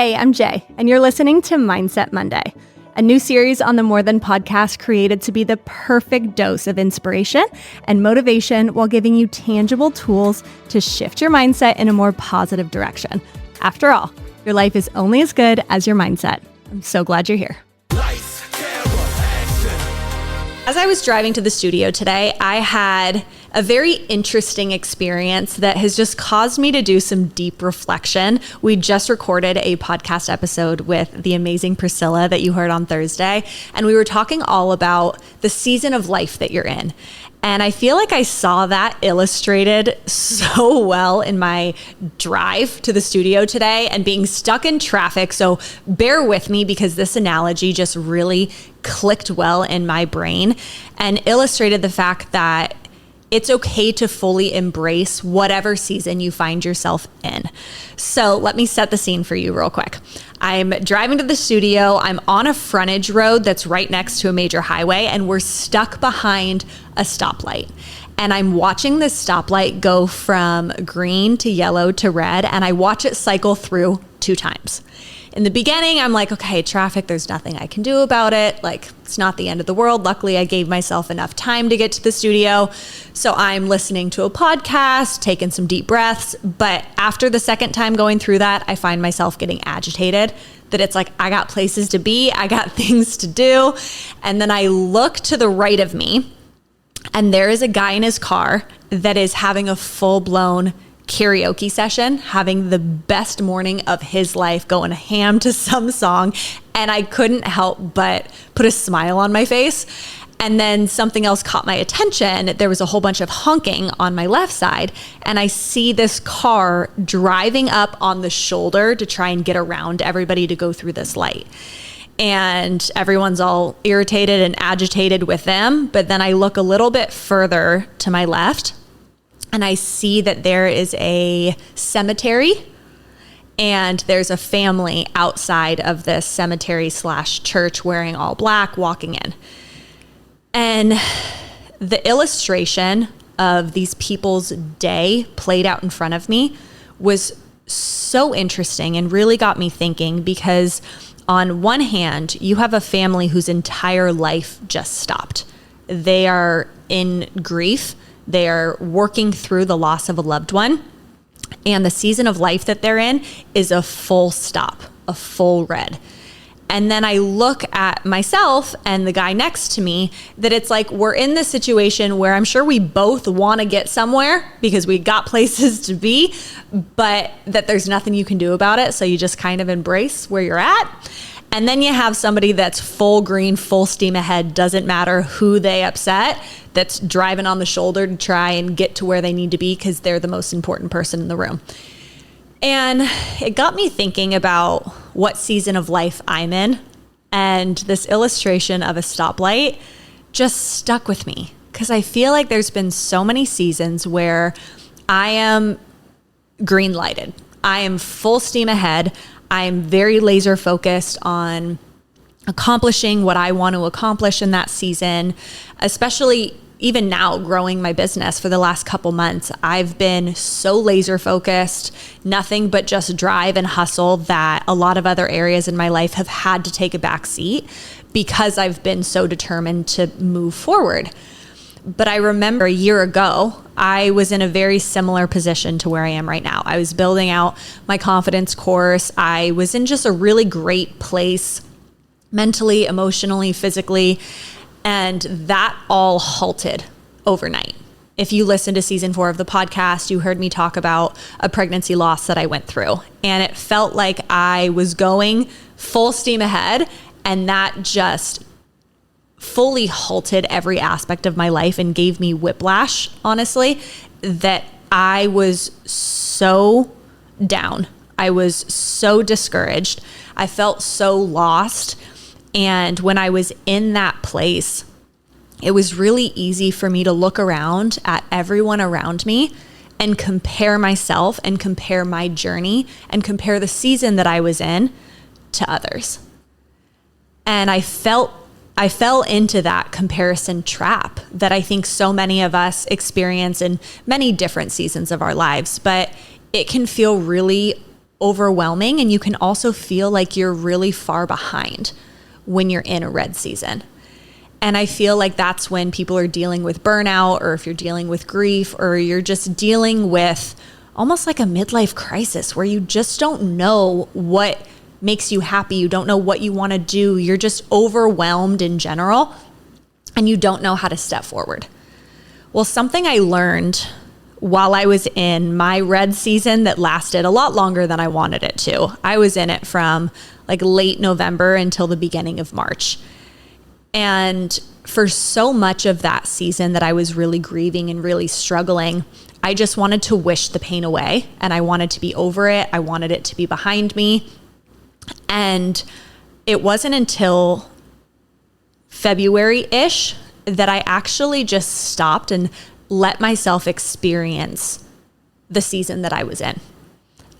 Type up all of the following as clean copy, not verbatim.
Hey, I'm Jay, and you're listening to Mindset Monday, a new series on the More Than podcast created to be the perfect dose of inspiration and motivation while giving you tangible tools to shift your mindset in a more positive direction. After all, your life is only as good as your mindset. I'm so glad you're here. As I was driving to the studio today, I had a very interesting experience that has just caused me to do some deep reflection. We just recorded a podcast episode with the amazing Priscilla that you heard on Thursday, and we were talking all about the season of life that you're in. And I feel like I saw that illustrated so well in my drive to the studio today and being stuck in traffic. So bear with me because this analogy just really clicked well in my brain and illustrated the fact that it's okay to fully embrace whatever season you find yourself in. So let me set the scene for you real quick. I'm driving to the studio. I'm on a frontage road that's right next to a major highway, and we're stuck behind a stoplight. And I'm watching this stoplight go from green to yellow to red, and I watch it cycle through 2 times. In the beginning, I'm like, okay, traffic, there's nothing I can do about it. Like, it's not the end of the world. Luckily, I gave myself enough time to get to the studio. So I'm listening to a podcast, taking some deep breaths. But after the second time going through that, I find myself getting agitated, that it's like, I got places to be, I got things to do. And then I look to the right of me, and there is a guy in his car that is having a full-blown karaoke session, having the best morning of his life, going ham to some song. And I couldn't help but put a smile on my face. And then something else caught my attention. There was a whole bunch of honking on my left side. And I see this car driving up on the shoulder to try and get around everybody to go through this light. And everyone's all irritated and agitated with them. But then I look a little bit further to my left, and I see that there is a cemetery, and there's a family outside of this cemetery/church wearing all black walking in. And the illustration of these people's day played out in front of me was so interesting and really got me thinking, because on one hand, you have a family whose entire life just stopped. They are in grief. They are working through the loss of a loved one, and the season of life that they're in is a full stop, a full red. And then I look at myself and the guy next to me, that it's like we're in this situation where I'm sure we both want to get somewhere because we got places to be, but that there's nothing you can do about it. So you just kind of embrace where you're at. And then you have somebody that's full green, full steam ahead, doesn't matter who they upset, that's driving on the shoulder to try and get to where they need to be because they're the most important person in the room. And it got me thinking about what season of life I'm in. And this illustration of a stoplight just stuck with me, because I feel like there's been so many seasons where I am green lighted. I am full steam ahead. I'm very laser focused on accomplishing what I want to accomplish in that season, especially even now growing my business for the last couple months. I've been so laser focused, nothing but just drive and hustle, that a lot of other areas in my life have had to take a back seat because I've been so determined to move forward. But I remember a year ago, I was in a very similar position to where I am right now. I was building out my confidence course. I was in just a really great place mentally, emotionally, physically, and that all halted overnight. If you listen to season 4 of the podcast, you heard me talk about a pregnancy loss that I went through, and it felt like I was going full steam ahead, and that just fully halted every aspect of my life and gave me whiplash, honestly, that I was so down. I was so discouraged. I felt so lost. And when I was in that place, it was really easy for me to look around at everyone around me and compare myself and compare my journey and compare the season that I was in to others. And I fell into that comparison trap that I think so many of us experience in many different seasons of our lives, but it can feel really overwhelming, and you can also feel like you're really far behind when you're in a red season. And I feel like that's when people are dealing with burnout, or if you're dealing with grief, or you're just dealing with almost like a midlife crisis where you just don't know what makes you happy. You don't know what you want to do. You're just overwhelmed in general, and you don't know how to step forward. Well, something I learned while I was in my red season that lasted a lot longer than I wanted it to. I was in it from like late November until the beginning of March. And for so much of that season that I was really grieving and really struggling, I just wanted to wish the pain away, and I wanted to be over it. I wanted it to be behind me. And it wasn't until February-ish that I actually just stopped and let myself experience the season that I was in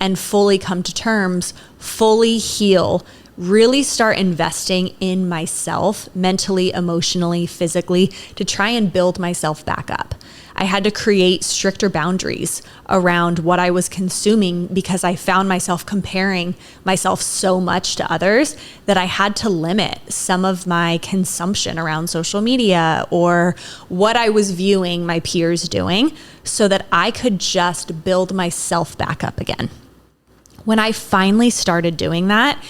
and fully come to terms, fully heal, really start investing in myself mentally, emotionally, physically, to try and build myself back up. I had to create stricter boundaries around what I was consuming because I found myself comparing myself so much to others that I had to limit some of my consumption around social media or what I was viewing my peers doing so that I could just build myself back up again. When I finally started doing that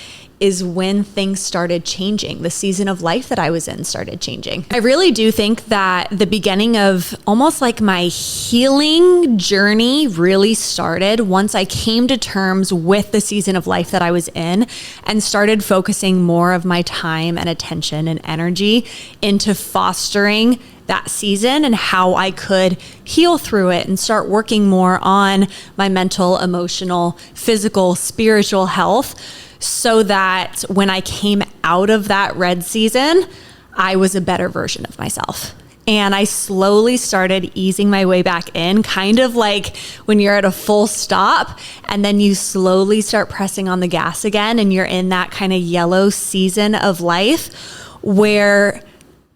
is when things started changing. The season of life that I was in started changing. I really do think that the beginning of almost like my healing journey really started once I came to terms with the season of life that I was in and started focusing more of my time and attention and energy into fostering that season and how I could heal through it and start working more on my mental, emotional, physical, spiritual health, so that when I came out of that red season, I was a better version of myself. And I slowly started easing my way back in, kind of like when you're at a full stop and then you slowly start pressing on the gas again, and you're in that kind of yellow season of life where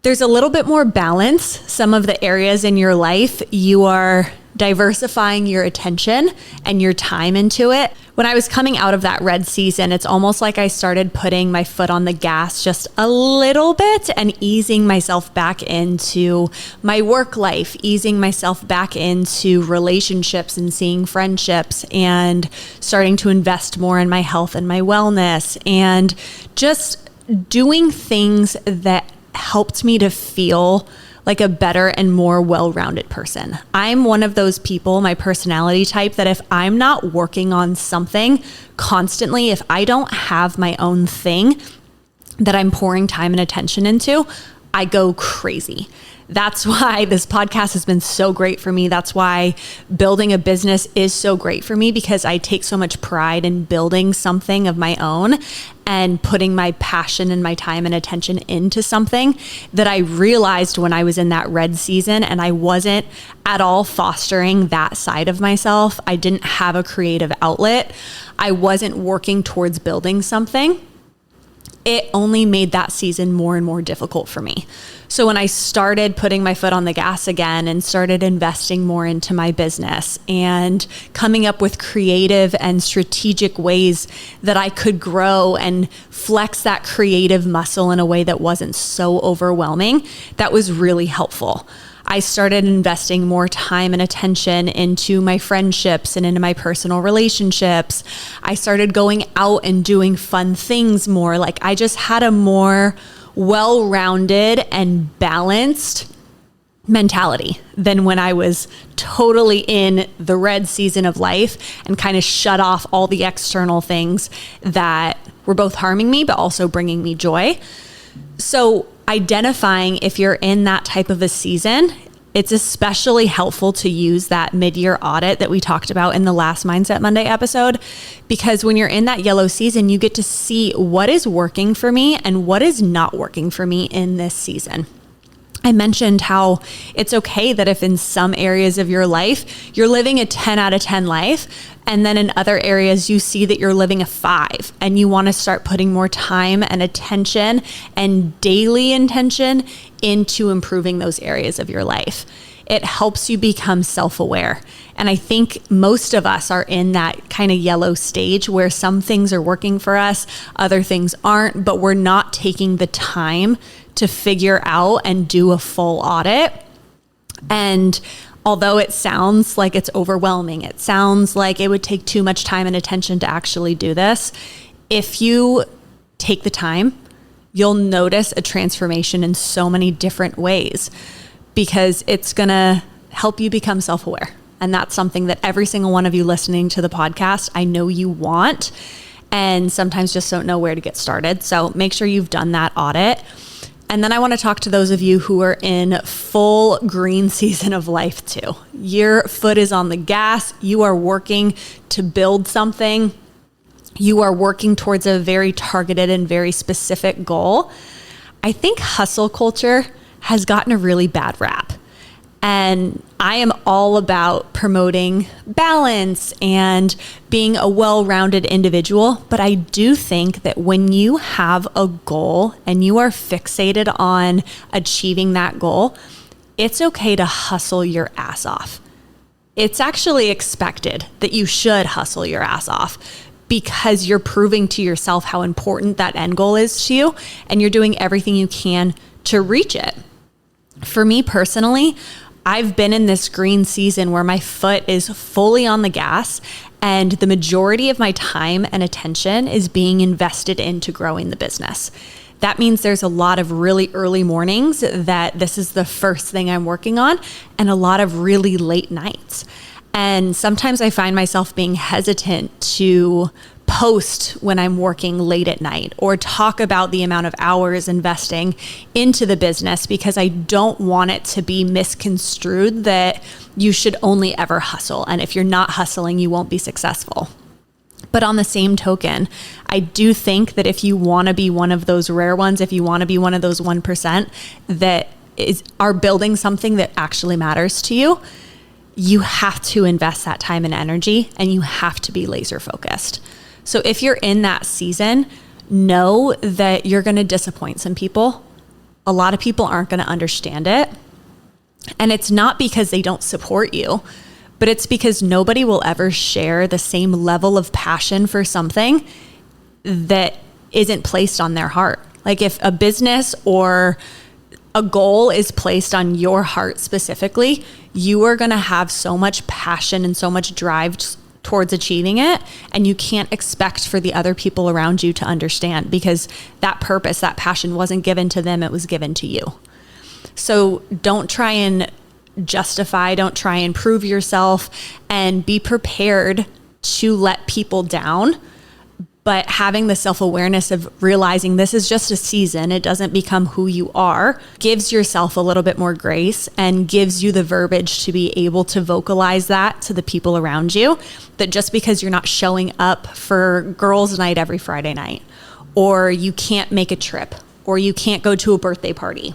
there's a little bit more balance. Some of the areas in your life, you are diversifying your attention and your time into it. When I was coming out of that red season, it's almost like I started putting my foot on the gas just a little bit and easing myself back into my work life, easing myself back into relationships and seeing friendships, and starting to invest more in my health and my wellness, and just doing things that helped me to feel like a better and more well-rounded person. I'm one of those people, my personality type, that if I'm not working on something constantly, if I don't have my own thing that I'm pouring time and attention into, I go crazy. That's why this podcast has been so great for me. That's why building a business is so great for me, because I take so much pride in building something of my own and putting my passion and my time and attention into something that I realized when I was in that red season and I wasn't at all fostering that side of myself. I didn't have a creative outlet. I wasn't working towards building something. It only made that season more and more difficult for me. So when I started putting my foot on the gas again and started investing more into my business and coming up with creative and strategic ways that I could grow and flex that creative muscle in a way that wasn't so overwhelming, that was really helpful. I started investing more time and attention into my friendships and into my personal relationships. I started going out and doing fun things more. Like I just had a more well-rounded and balanced mentality than when I was totally in the red season of life and kind of shut off all the external things that were both harming me, but also bringing me joy. So identifying if you're in that type of a season, it's especially helpful to use that mid-year audit that we talked about in the last Mindset Monday episode, because when you're in that yellow season, you get to see what is working for me and what is not working for me in this season. I mentioned how it's okay that if in some areas of your life, you're living a 10 out of 10 life, and then in other areas you see that you're living a 5, and you want to start putting more time and attention and daily intention into improving those areas of your life. It helps you become self-aware. And I think most of us are in that kind of yellow stage where some things are working for us, other things aren't, but we're not taking the time to figure out and do a full audit. And although it sounds like it's overwhelming, it sounds like it would take too much time and attention to actually do this, if you take the time, you'll notice a transformation in so many different ways, because it's going to help you become self-aware. And that's something that every single one of you listening to the podcast, I know you want, and sometimes just don't know where to get started. So make sure you've done that audit. And then I want to talk to those of you who are in full green season of life too. Your foot is on the gas. You are working to build something. You are working towards a very targeted and very specific goal. I think hustle culture has gotten a really bad rap. And I am all about promoting balance and being a well-rounded individual. But I do think that when you have a goal and you are fixated on achieving that goal, it's okay to hustle your ass off. It's actually expected that you should hustle your ass off, because you're proving to yourself how important that end goal is to you, and you're doing everything you can to reach it. For me personally, I've been in this green season where my foot is fully on the gas, and the majority of my time and attention is being invested into growing the business. That means there's a lot of really early mornings that this is the first thing I'm working on, and a lot of really late nights. And sometimes I find myself being hesitant to post when I'm working late at night or talk about the amount of hours investing into the business, because I don't want it to be misconstrued that you should only ever hustle. And if you're not hustling, you won't be successful. But on the same token, I do think that if you want to be one of those rare ones, if you want to be one of those 1% that are building something that actually matters to you, you have to invest that time and energy, and you have to be laser focused. So if you're in that season, know that you're going to disappoint some people. A lot of people aren't going to understand it. And it's not because they don't support you, but it's because nobody will ever share the same level of passion for something that isn't placed on their heart. Like if a business or a goal is placed on your heart specifically, you are going to have so much passion and so much drive towards achieving it. And you can't expect for the other people around you to understand, because that purpose, that passion wasn't given to them, it was given to you. So don't try and justify, don't try and prove yourself, and be prepared to let people down. But having the self-awareness of realizing this is just a season, it doesn't become who you are, gives yourself a little bit more grace and gives you the verbiage to be able to vocalize that to the people around you, that just because you're not showing up for girls' night every Friday night, or you can't make a trip, or you can't go to a birthday party,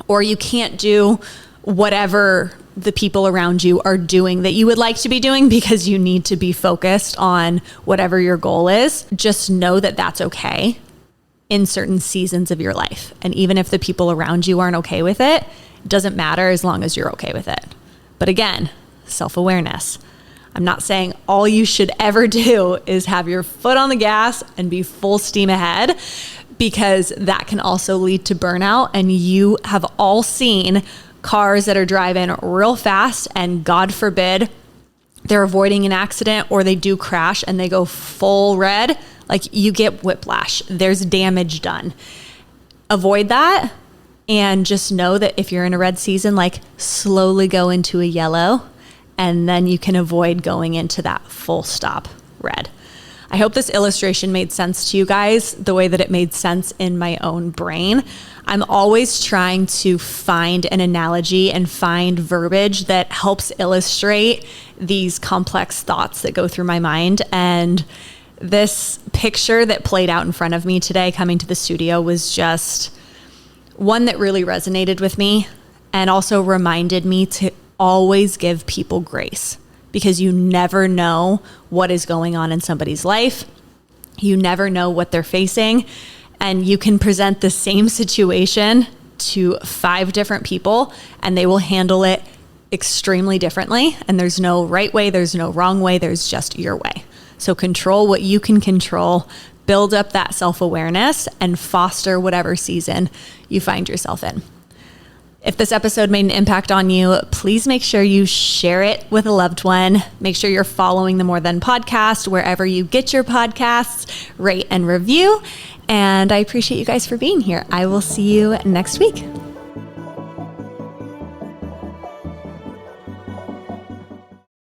or you can't do whatever the people around you are doing that you would like to be doing because you need to be focused on whatever your goal is, just know that that's okay in certain seasons of your life. And even if the people around you aren't okay with it, it doesn't matter as long as you're okay with it. But again, self-awareness. I'm not saying all you should ever do is have your foot on the gas and be full steam ahead, because that can also lead to burnout. And you have all seen cars that are driving real fast, and God forbid they're avoiding an accident or they do crash and they go full red. Like, you get whiplash. There's damage done. Avoid that, and just know that if you're in a red season, like, slowly go into a yellow, and then you can avoid going into that full stop red. I hope this illustration made sense to you guys the way that it made sense in my own brain. I'm always trying to find an analogy and find verbiage that helps illustrate these complex thoughts that go through my mind. And this picture that played out in front of me today coming to the studio was just one that really resonated with me, and also reminded me to always give people grace, because you never know what is going on in somebody's life. You never know what they're facing. And you can present the same situation to 5 different people and they will handle it extremely differently, and there's no right way, there's no wrong way, there's just your way. So control what you can control, build up that self-awareness, and foster whatever season you find yourself in. If this episode made an impact on you, please make sure you share it with a loved one. Make sure you're following the More Than podcast wherever you get your podcasts, rate and review. And I appreciate you guys for being here. I will see you next week.